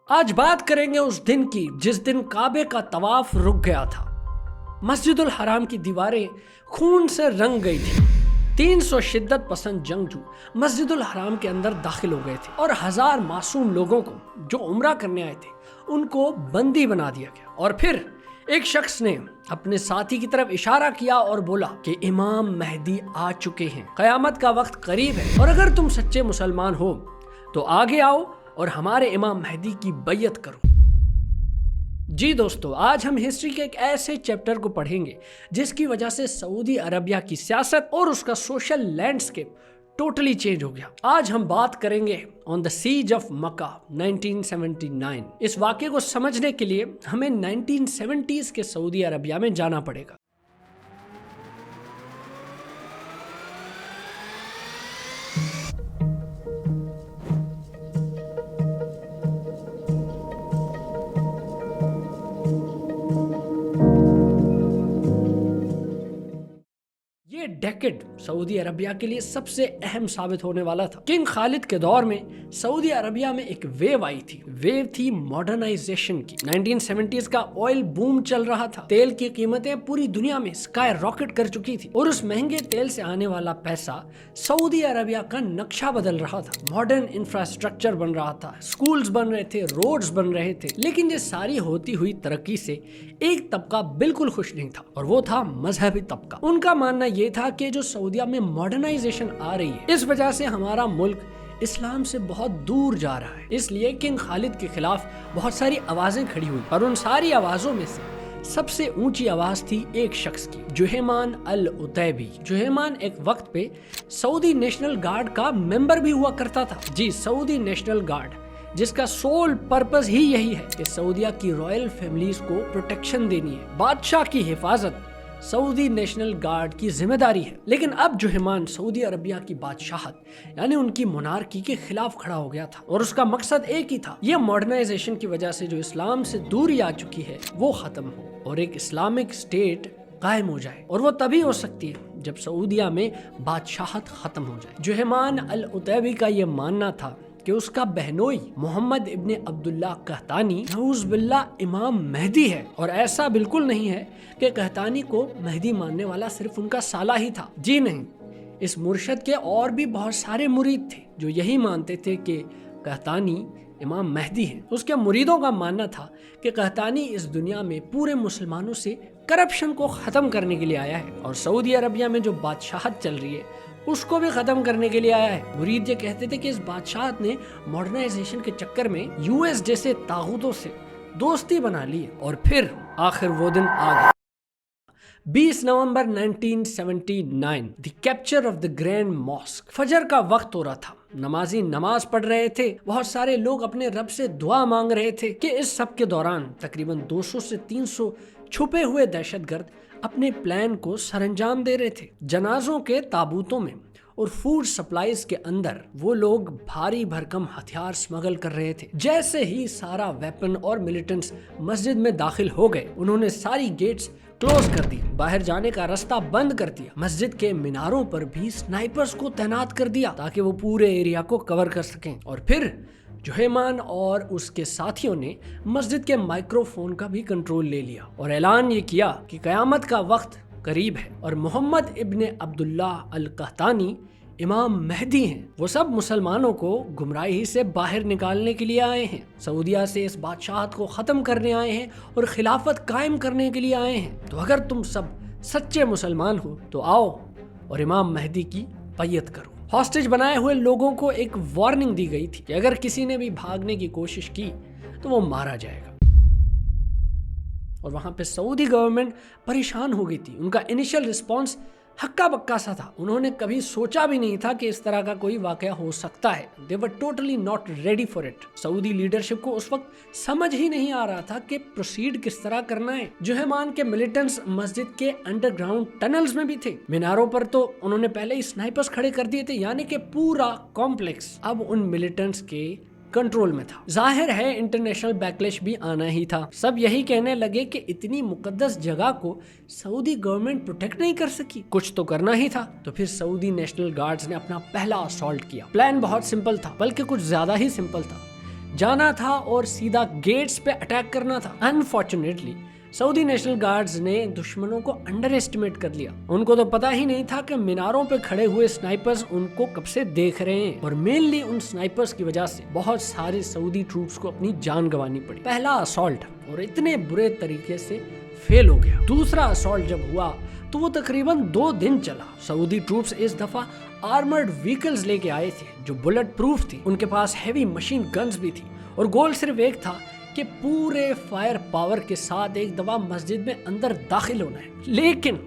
آج بات کریں گے اس دن کی جس دن کعبے کا طواف رک گیا تھا، مسجد الحرام کی دیواریں خون سے رنگ گئی تھی، 300 شدت پسند جنگجو مسجد الحرام کے اندر داخل ہو گئے تھے اور 1000 معصوم لوگوں کو جو عمرہ کرنے آئے تھے ان کو بندی بنا دیا گیا۔ اور پھر ایک شخص نے اپنے ساتھی کی طرف اشارہ کیا اور بولا کہ امام مہدی آ چکے ہیں، قیامت کا وقت قریب ہے، اور اگر تم سچے مسلمان ہو تو آگے آؤ اور ہمارے امام مہدی کی بیعت کرو۔ جی دوستو، آج ہم ہسٹری کے ایک ایسے چیپٹر کو پڑھیں گے جس کی وجہ سے سعودی عربیہ کی سیاست اور اس کا سوشل لینڈسکیپ ٹوٹلی چینج ہو گیا۔ آج ہم بات کریں گے آن دا سیج آف مکہ 1979۔ اس واقعے کو سمجھنے کے لیے ہمیں 1970s کے سعودی عربیہ میں جانا پڑے گا۔ یہ ڈیکیڈ سعودی عربیہ کے لیے سب سے اہم ثابت ہونے والا تھا۔ کنگ خالد کے دور میں سعودی عربیہ میں ایک ویو آئی تھی، ویو تھی ماڈرنائزیشن کی۔ 1970s کا آئل بوم چل رہا تھا، تیل کی قیمتیں پوری دنیا میں سکائی راکٹ کر چکی تھی، اور اس مہنگے تیل سے آنے والا پیسہ سعودی عربیہ کا نقشہ بدل رہا تھا۔ ماڈرن انفراسٹرکچر بن رہا تھا، سکولز بن رہے تھے، روڈز بن رہے تھے، لیکن یہ ساری ہوتی ہوئی ترقی سے ایک طبقہ بالکل خوش نہیں تھا، اور وہ تھا مذہبی طبقہ۔ ان کا ماننا یہ تھا کہ جو سعودیہ میں ماڈرنائزیشن آ رہی ہے اس وجہ سے ہمارا ملک اسلام سے بہت دور جا رہا ہے، اس لیے کنگ خالد کے خلاف بہت ساری آوازیں کھڑی ہوئی، اور ان ساری آوازوں میں سے سب سے اونچی آواز تھی ایک شخص کی، جوہیمان العتیبی۔ جوہیمان ایک وقت پہ سعودی نیشنل گارڈ کا ممبر بھی ہوا کرتا تھا۔ جی، سعودی نیشنل گارڈ، جس کا سول پرپز ہی یہی ہے کہ سعودیہ کی رائل فیملیز کو پروٹیکشن دینی ہے، بادشاہ کی حفاظت سعودی نیشنل گارڈ کی ذمہ داری ہے۔ لیکن اب جوہیمان سعودی عربیہ کی بادشاہت یعنی ان کی مونارکی کے خلاف کھڑا ہو گیا تھا، اور اس کا مقصد ایک ہی تھا، یہ ماڈرنائزیشن کی وجہ سے جو اسلام سے دوری آ چکی ہے وہ ختم ہو اور ایک اسلامک اسٹیٹ قائم ہو جائے، اور وہ تبھی ہو سکتی ہے جب سعودیہ میں بادشاہت ختم ہو جائے۔ جوہیمان العتیبی کا یہ ماننا تھا کہ اس کا بہنوئی محمد ابن عبداللہ قحطانی نعوذ باللہ امام مہدی ہے، اور ایسا بالکل نہیں ہے کہ قحطانی کو مہدی ماننے والا صرف ان کا سالہ ہی تھا۔ جی نہیں، اس مرشد کے اور بھی بہت سارے مرید تھے جو یہی مانتے تھے کہ قحطانی امام مہدی ہیں۔ اس کے مریدوں کا ماننا تھا کہ قحطانی اس دنیا میں پورے مسلمانوں سے کرپشن کو ختم کرنے کے لیے آیا ہے، اور سعودی عربیہ میں جو بادشاہت چل رہی ہے اس کو بھی ختم کرنے کے لیے آیا ہے۔ مرید یہ کہتے تھے کہ اس بادشاہت نے ماڈرنائزیشن کے چکر میں US جیسے طاغوتوں سے دوستی بنا لی ہے، اور پھر آخر وہ دن آ گیا۔ 20 November 1979، the capture of the grand mosque. فجر کا وقت ہو رہا تھا، نمازی نماز پڑھ رہے تھے، بہت سارے لوگ اپنے رب سے دعا مانگ رہے تھے کہ اس سب کے دوران تقریباً 200 سے 300 چھپے ہوئے دہشت گرد اپنے پلان کو سر انجام دے رہے تھے۔ جنازوں کے تابوتوں میں اور فوڈ سپلائیز کے اندر وہ لوگ بھاری بھرکم ہتھیار سمگل کر رہے تھے۔ جیسے ہی سارا ویپن اور ملیٹنٹس مسجد میں داخل ہو گئے، انہوں نے ساری گیٹس کلوز کر دی، باہر جانے کا رستہ بند کر دیا، مسجد کے میناروں پر بھی سنائپرز کو تعینات کر دیا تاکہ وہ پورے ایریا کو کور کر سکیں۔ اور پھر جوہیمان اور اس کے ساتھیوں نے مسجد کے مائکرو فون کا بھی کنٹرول لے لیا اور اعلان یہ کیا کہ قیامت کا وقت قریب ہے، اور محمد ابن عبداللہ القحطانی امام مہدی ہیں۔ وہ سب مسلمانوں کو گمراہی سے باہر نکالنے کے لیے آئے ہیں، سعودیہ سے اس بادشاہت کو ختم کرنے آئے ہیں اور خلافت قائم کرنے کے لیے آئے ہیں۔ تو اگر تم سب سچے مسلمان ہو تو آؤ اور امام مہدی کی بیعت کرو۔ ہاسٹیج بنائے ہوئے لوگوں کو ایک وارننگ دی گئی تھی کہ اگر کسی نے بھی بھاگنے کی کوشش کی تو وہ مارا جائے گا، اور وہاں پہ سعودی گورنمنٹ پریشان ہو گئی تھی۔ ان کا انیشل رسپانس ہکا بکا سا تھا، انہوں نے کبھی سوچا بھی نہیں تھا کہ اس طرح کا کوئی واقعہ ہو سکتا ہے۔ They were totally not ready for it۔ Saudi leadership کو اس وقت سمجھ ہی نہیں آ رہا تھا کہ پروسیڈ کس طرح کرنا ہے۔ جوہیمان کے ملیٹنٹس مسجد کے انڈر گراؤنڈ ٹنلز میں بھی تھے، میناروں پر تو انہوں نے پہلے ہی سنائپرز کھڑے کر دیے تھے، یعنی کہ پورا کمپلیکس اب ان ملیٹنٹس کے کنٹرول میں تھا۔ ظاہر ہے انٹرنیشنل بیکلیش بھی آنا ہی تھا، سب یہی کہنے لگے کہ اتنی مقدس جگہ کو سعودی گورنمنٹ پروٹیکٹ نہیں کر سکی، کچھ تو کرنا ہی تھا۔ تو پھر سعودی نیشنل گارڈز نے اپنا پہلا اسالٹ کیا۔ پلان بہت سمپل تھا، بلکہ کچھ زیادہ ہی سمپل تھا۔ जाना था और सीधा गेट्स पे अटैक करना था। अनफॉर्चुनेटली सऊदी नेशनल गार्ड्स ने दुश्मनों को अंडर एस्टिमेट कर लिया। उनको तो पता ही नहीं था कि मीनारों पे खड़े हुए स्नाइपर्स उनको कब से देख रहे हैं, और मेनली उन स्नाइपर्स की वजह से बहुत सारे सऊदी ट्रूप्स को अपनी जान गंवानी पड़ी। पहला असॉल्ट और इतने बुरे तरीके से फेल हो गया। दूसरा असॉल्ट जब हुआ तो वो तकरीबन 2 दिन चला। सऊदी ट्रूप्स इस दफा आर्मर्ड व्हीकल्स लेके आए थे जो बुलेट प्रूफ थी, उनके पास हैवी मशीन गन्स भी थी, और गोल सिर्फ एक था कि पूरे फायर पावर के साथ एक दफा मस्जिद में अंदर दाखिल होना है। लेकिन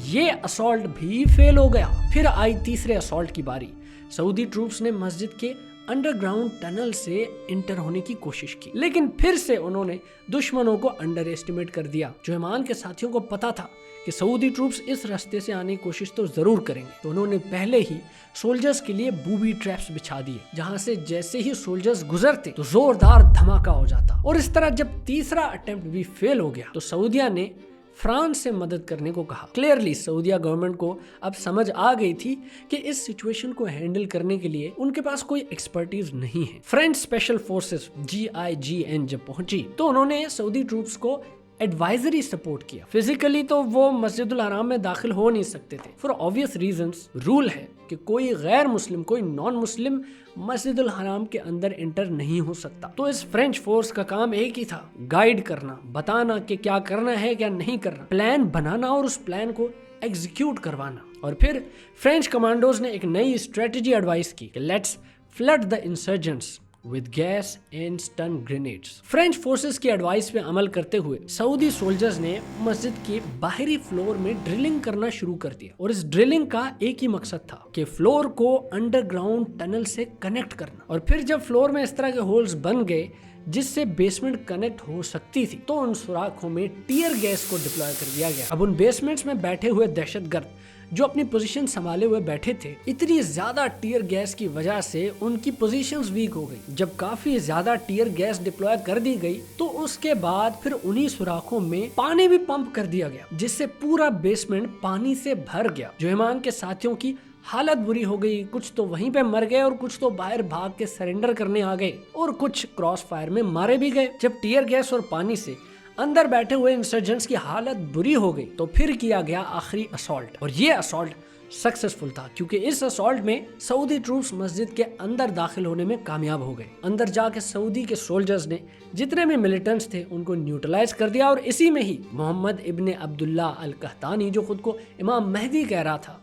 ये असॉल्ट भी फेल हो गया। फिर आई तीसरे असॉल्ट की बारी। सऊदी ट्रूप्स ने मस्जिद के अंडरग्राउंड टनल से इंटर होने की कोशिश की, लेकिन फिर से उन्होंने दुश्मनों को अंडर एस्टिमेट कर दिया। जुहैमान के साथियों को पता था कि सऊदी ट्रूप्स इस रास्ते से आने की कोशिश तो जरूर करेंगे, तो उन्होंने पहले ही सोल्जर्स के लिए बूबी ट्रैप्स बिछा दिए, जहां से जैसे ही सोल्जर्स गुजरते तो जोरदार धमाका हो जाता। और इस तरह जब तीसरा अटेम्प्ट भी फेल हो गया तो सऊदिया ने फ्रांस से मदद करने को कहा। क्लियरली सऊदिया गवर्नमेंट को अब समझ आ गई थी कि इस सिचुएशन को हैंडल करने के लिए उनके पास कोई एक्सपर्टीज नहीं है। फ्रेंच स्पेशल फोर्सेस GIGN जब पहुंची तो उन्होंने सऊदी ट्रूप्स को एडवाइजरी सपोर्ट किया। फिजिकली तो वो मस्जिदुल हराम में दाखिल हो नहीं सकते थे, फॉर ऑब्वियस रीजंस। रूल है कि कोई गैर मुस्लिम, कोई नॉन मुस्लिम मस्जिदुल हराम के अंदर एंटर नहीं हो सकता। तो इस फ्रेंच फोर्स का काम एक ही था, गाइड करना, बताना कि क्या करना है क्या नहीं करना, प्लान बनाना और उस प्लान को एग्जीक्यूट करवाना। और फिर फ्रेंच कमांडोज ने एक नई स्ट्रेटजी एडवाइस की कि let's flood the insurgents with gas and stun grenades। French forces की एडवाइस पे अमल करते हुए सऊदी सोल्जर्स ने मस्जिद के बाहरी फ्लोर में ड्रिलिंग करना शुरू कर दिया, और इस ड्रिलिंग का एक ही मकसद था कि फ्लोर को अंडरग्राउंड टनल से कनेक्ट करना। और फिर जब फ्लोर में इस तरह के होल्स बन गए जिससे बेसमेंट कनेक्ट हो सकती थी, तो उन सुराखों में टीयर गैस को डिप्लॉय कर दिया गया। अब उन बेसमेंट्स में बैठे हुए दहशतगर्द जो अपनी पोजीशन संभाले हुए बैठे थे, इतनी ज्यादा टीयर गैस की वजह से उनकी पोजीशंस वीक हो गई। जब काफी ज्यादा टीयर गैस डिप्लॉय कर दी गई तो उसके बाद फिर उन्हीं सुराखों में पानी भी पंप कर दिया गया, जिससे पूरा बेसमेंट पानी से भर गया। जुहैमान के साथियों की हालत बुरी हो गई, कुछ तो वहीं पे मर गए और कुछ तो बाहर भाग के सरेंडर करने आ गए, और कुछ क्रॉस फायर में मारे भी गए। जब टीयर गैस और पानी से अंदर बैठे हुए इंसर्जेंट्स की हालत बुरी हो गई तो फिर किया गया आखिरी असॉल्ट, और ये असॉल्ट सक्सेसफुल था क्योंकि इस असॉल्ट में सऊदी ट्रूप्स मस्जिद के अंदर दाखिल होने में कामयाब हो गए। अंदर जाके सऊदी के सोल्जर्स ने जितने भी मिलिटेंट्स थे उनको न्यूट्रलाइज कर दिया, और इसी में ही मोहम्मद इब्ने अब्दुल्ला अल कहतानी जो खुद को इमाम मेहदी कह रहा था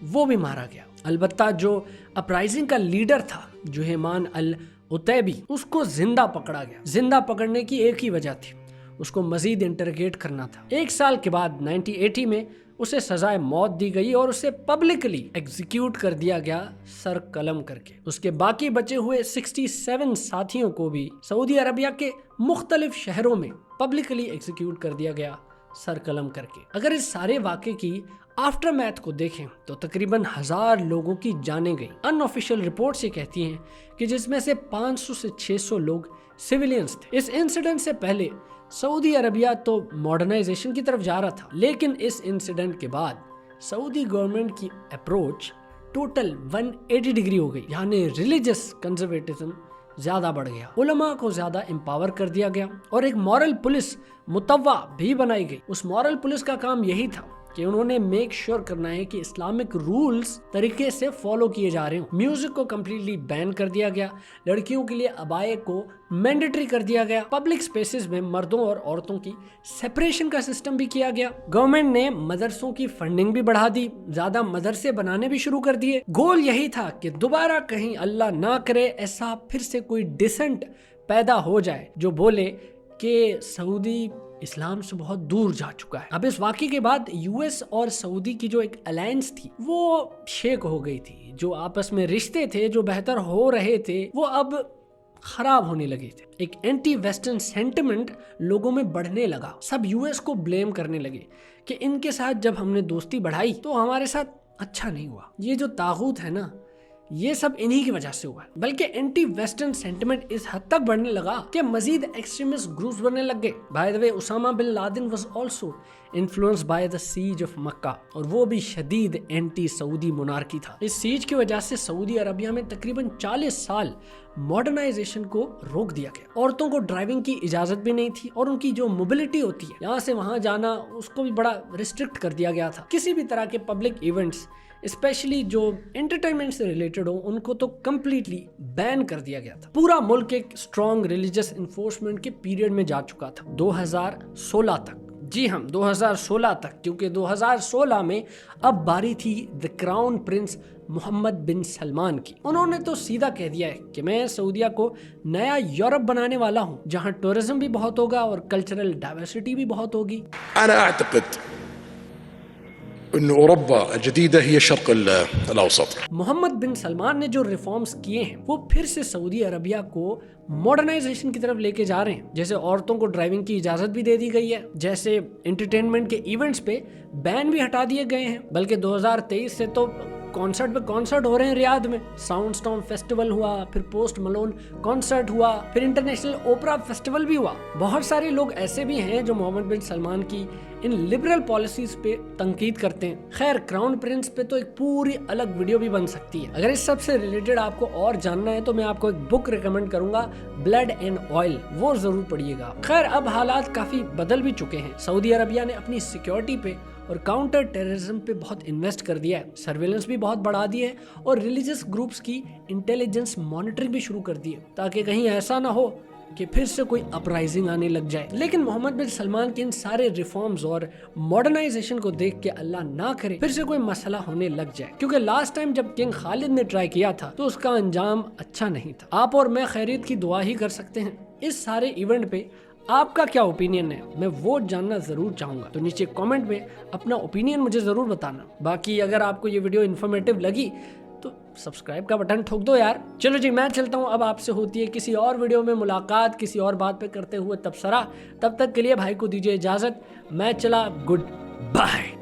वो भी मारा गया। अलबत्ता जो अपराइजिंग का लीडर था जुहैमान अल उतैबी, उसको जिंदा पकड़ा गया। जिंदा पकड़ने की एक ही वजह थी, उसको मजीद इंटरोगेट करना था। 1 साल के बाद 1980 में उसे सजाए मौत दी गई और उसे पब्लिकली एग्जीक्यूट कर दिया गया सर कलम करके। उसके बाकी बचे हुए 67 साथियों को भी सऊदी अरबिया के मुख्तलिफ शहरों में पब्लिकली एग्जीक्यूट कर दिया गया सर कलम करके। अगर इस सारे वाक़े की आफ्टर मैथ को देखें तो तकरीबन 1000 लोगों की जानें गई। अनऑफिशियल रिपोर्ट्स ये कहती हैं कि जिसमें से 500 से 600 लोग सिविलियंस थे। इस इंसिडेंट से पहले सऊदी अरबिया तो मॉडर्नाइजेशन की तरफ जा रहा था, लेकिन इस इंसिडेंट के बाद सऊदी गवर्नमेंट की अप्रोच टोटल 180 डिग्री हो गई। यानी रिलीजियस कंजर्वेटिज्म ज्यादा बढ़ गया, उलमा को ज्यादा एम्पावर कर दिया गया, और एक मॉरल पुलिस मुतव्वा भी बनाई गई। उस मॉरल पुलिस का काम यही था कि उन्होंने मेक श्योर करना है कि इस्लामिक रूल्स तरीके से फॉलो किए जा रहे हो। म्यूजिक को कम्प्लीटली बैन कर दिया गया, लड़कियों के लिए अबाए को मैंडेटरी कर दिया गया, पब्लिक स्पेसेस में मर्दों और औरतों की सेपरेशन का सिस्टम भी किया गया। गवर्नमेंट ने मदरसों की फंडिंग भी बढ़ा दी, ज्यादा मदरसे बनाने भी शुरू कर दिए। गोल यही था कि दोबारा कहीं अल्लाह ना करे ऐसा फिर से कोई डिसेंट पैदा हो जाए जो बोले कि सऊदी इस्लाम से बहुत दूर जा चुका है। अब इस वाक़े के बाद यूएस और सऊदी की जो एक अलायंस थी वो शेक हो गई थी। जो आपस में रिश्ते थे जो बेहतर हो रहे थे वो अब खराब होने लगे थे। एक एंटी वेस्टर्न सेंटिमेंट लोगों में बढ़ने लगा। सब यूएस को ब्लेम करने लगे कि इनके साथ जब हमने दोस्ती बढ़ाई तो हमारे साथ अच्छा नहीं हुआ। ये जो तागूत है ना, ये सब इन्हीं की वजह से हुआ। बल्कि एंटी वेस्टर्न सेंटिमेंट इस हद तक बढ़ने लगा कि मजीद एक्सट्रीमिस्ट ग्रुप्स बनने लग गए। By the way, Osama bin Laden was also influenced by the siege of Mecca, और वो भी शदीद एंटी सऊदी मोनार्की था। इस सीज की वजह से सऊदी अरबिया में तकरीबन 40 साल मॉडर्नाइजेशन को रोक दिया गया। औरतों को ड्राइविंग की इजाजत भी नहीं थी और उनकी जो मोबिलिटी होती है, यहाँ से वहाँ जाना, उसको भी बड़ा रिस्ट्रिक्ट कर दिया गया था। किसी भी तरह के पब्लिक इवेंट्स, स्पेशली जो एंटरटेनमेंट से रिलेटेड हो, उनको तो कम्प्लीटली बैन कर दिया गया था। पूरा मुल्क एक स्ट्रॉन्ग रिलीजियस इन्फोर्समेंट के पीरियड में जा चुका था 2016 तक। जी हम 2016 तक, क्योंकि 2016 में अब बारी थी द क्राउन प्रिंस मोहम्मद बिन सलमान की। उन्होंने तो सीधा कह दिया है कि मैं सऊदीया को नया यूरोप बनाने वाला हूं, जहां टूरिज्म भी बहुत होगा और कल्चरल डाइवर्सिटी भी बहुत होगी। أنا أعتقد أن أوروبا الجديدة هي الشرق الأوسط. मोहम्मद बिन सलमान ने जो रिफॉर्म्स किए हैं वो फिर से सऊदी अरबिया को मॉडर्नाइजेशन की तरफ लेके जा रहे हैं। जैसे औरतों को ड्राइविंग की इजाजत भी दे दी गई है, जैसे एंटरटेनमेंट के इवेंट्स पे बैन भी हटा दिए गए हैं। बल्कि 2023 से तो कॉन्सर्ट पे कॉन्सर्ट हो रहे हैं रियाद में। साउंड स्टॉर्म फेस्टिवल हुआ, फिर पोस्ट मलोन कॉन्सर्ट हुआ, फिर इंटरनेशनल ओपरा फेस्टिवल भी हुआ। बहुत सारे लोग ऐसे भी हैं जो मोहम्मद बिन सलमान की इन लिबरल पॉलिसीज पे तंकीद करते हैं। खैर, क्राउन प्रिंस पे तो एक पूरी अलग वीडियो भी बन सकती है। अगर इस सब से रिलेटेड आपको और जानना है तो मैं आपको एक बुक रिकमेंड करूंगा, ब्लड एंड ऑयल, वो जरूर पढ़िएगा। खैर, अब हालात काफी बदल भी चुके हैं। सऊदी अरबिया ने अपनी सिक्योरिटी पे और काउंटर टेररिज्म पे बहुत इन्वेस्ट कर दिया है, सर्वेलेंस भी बहुत बढ़ा दी है और रिलीजियस ग्रुप्स की इंटेलिजेंस मॉनिटरिंग भी शुरू कर दी है, ताकि कहीं ऐसा ना हो कि फिर से कोई अपराइजिंग आने लग जाए। लेकिन मोहम्मद बिन सलमान के इन सारे रिफॉर्म्स और मॉडर्नाइजेशन को देख के अल्लाह ना करे फिर से कोई मसला होने लग जाए, क्योंकि लास्ट टाइम जब किंग खालिद ने ट्राई किया था तो उसका अंजाम अच्छा नहीं था। आप और मैं खैरियत की दुआ ही कर सकते हैं। इस सारे इवेंट पे आपका क्या ओपिनियन है, मैं वो जानना जरूर चाहूंगा, तो नीचे कमेंट में अपना ओपिनियन मुझे जरूर बताना। बाकी अगर आपको ये वीडियो इन्फॉर्मेटिव लगी तो सब्सक्राइब का बटन ठोक दो यार। चलो जी, मैं चलता हूँ। अब आपसे होती है किसी और वीडियो में मुलाकात, किसी और बात पे करते हुए तबसरा। तब तक के लिए भाई को दीजिए इजाजत। मैं चला, गुड बाय।